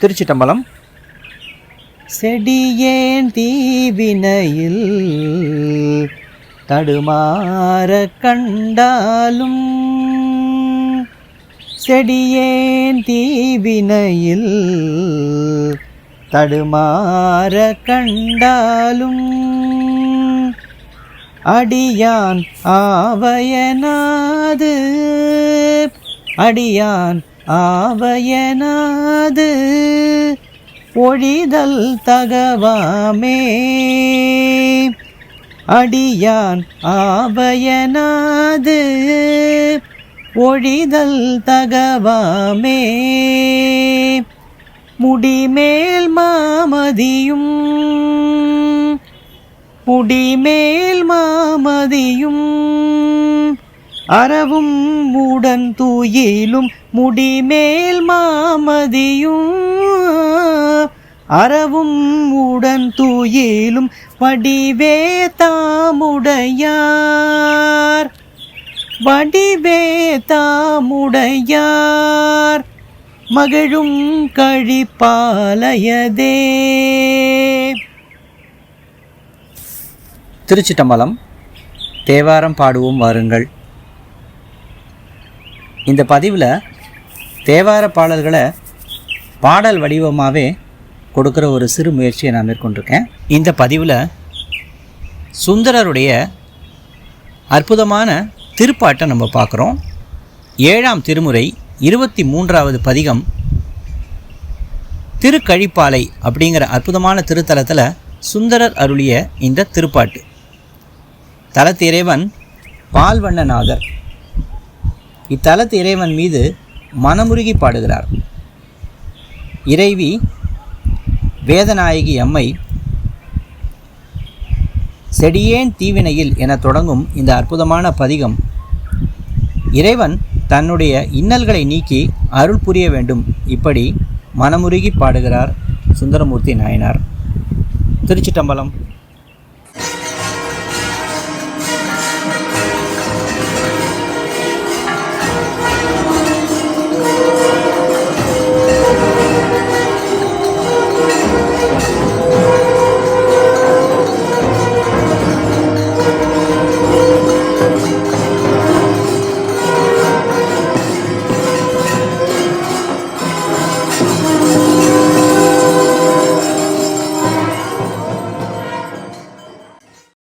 திருச்சிட்டம்பலம். செடியேன் தீவினையில் தடுமாற கண்டாலும், செடியேன் தீவினையில் தடுமாற கண்டாலும், அடியான் ஆவயனாது அடியான் ஆவயனாது ஒழிதல் தகவாமே. அடியான் ஆவயனாது ஒழிதல் தகவாமே. முடிமேல் மாமதியும் முடிமேல் மாமதியும் அறவும் உடன் தூயிலும், முடிமேல் மாமதியும் அறவும் உடன் தூயிலும் வடிவே தாமுடையார் வடிவே தாமுடையார் மகிழும் கழிப்பாலயதே. திருச்சிட்டம்பலம். தேவாரம் பாடுவோம் வாருங்கள். இந்த பதிவில் தேவார பாடல்களை பாடல் வடிவமாகவே கொடுக்குற ஒரு சிறு முயற்சியை நான் மேற்கொண்டிருக்கேன். இந்த பதிவில் சுந்தரருடைய அற்புதமான திருப்பாட்டை நம்ம பார்க்குறோம். 7ஆம் திருமுறை 23வது பதிகம் திருக்கழிப்பாலை அப்படிங்கிற அற்புதமான திருத்தலத்தில் சுந்தரர் அருளிய இந்த திருப்பாட்டு. தலத்து இறைவன் பால்வண்ணநாதர். இத்தலத்து இறைவன் மீது மனமுருகி பாடுகிறார். இறைவி வேதநாயகி அம்மை செடியேன் தீவினையில் என தொடங்கும் இந்த அற்புதமான பதிகம் இறைவன் தன்னுடைய இன்னல்களை நீக்கி அருள் புரிய வேண்டும், இப்படி மனமுருகி பாடுகிறார் சுந்தரமூர்த்தி நாயனார். திருச்சிட்டம்பலம்.